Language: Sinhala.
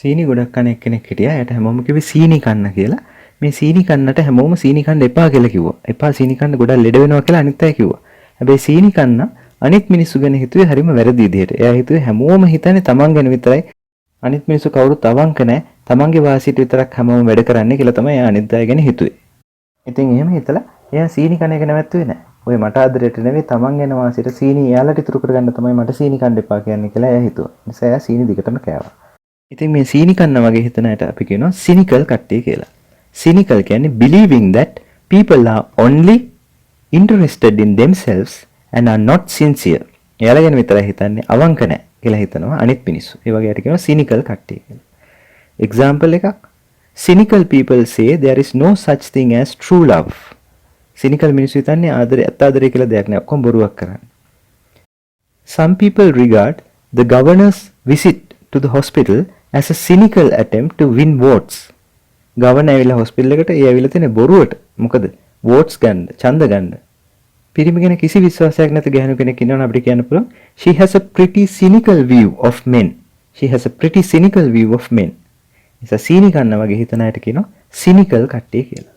සීනි ගොඩක් කන එක්කෙනෙක් හිටියා. එයාට හැමෝම කිව්වේ සීනි කන්න කියලා. මේ සීනි කන්නට හැමෝම සීනි කන්න එපා කියලා කිව්වා. එපා සීනි කන්න ගොඩක් ලෙඩ වෙනවා කියලා අනිත් අය කිව්වා. හැබැයි සීනි කන්න අනිත් මිනිස්සු ගැන හිතුවේ හරිම වැරදි විදිහට. එයා හිතුවේ හැමෝම හිතන්නේ තමන් ගැන විතරයි. අනිත් මිනිස්සු කවුරුත් අවංක නැහැ. තමන්ගේ වාසියට විතරක් හැමෝම වැඩ කරන්නේ කියලා තමයි එයා අනිත් අය ගැන හිතුවේ. ඉතින් එහෙම හිතලා එයා සීනි කන එක නැවැත්තුවේ නැහැ. ඔය මට ආදරයට නෙවෙයි තමන් ගැන වාසියට සීනි එයාලට ඉතුරු කරගන්න තමයි මට සීනි කන්න එපා කියන්නේ කියලා එයා හිතුවා. ඒ නිසා එයා සීනි දිගටම කෑවා. ඉතින් මේ සීනි කන්න වගේ හිතන අයට අපි කියනවා cynical කට්ටිය කියලා. cynical කියන්නේ believing that people are only interested in themselves and are not sincere. එයාලා ගැන විතරයි හිතන්නේ අවංක නැහැ කියලා හිතනවා අනිත් මිනිස්සු. ඒ වගේ අයට කියනවා cynical කට්ටිය කියලා. example එකක් cynical people say there is no such thing as true love. cynical මිනිස්සු හිතන්නේ ආදරය කියලා දෙයක් නැහැ. ඔක්කොම බොරුවක් කරන්නේ. Some people regard the governor's visit to the hospital as a cynical attempt to win votes. Governor ඇවිල්ලා හොස්පිටල් එකට ඒ ඇවිල්ලා තියෙන බොරුවට. මොකද votes ගන්න, ඡන්ද ගන්න. පිරිමි ගැන කිසි විශ්වාසයක් නැති ගැහණු කෙනෙක් ඉන්නවනම් අපිට කියන්න පුළුවන් she has a pretty cynical view of men. She has a pretty cynical view of men. ඉතින් සීනි කන්න වගේ හිතන අයට කියනවා cynical කට්ටිය කියලා.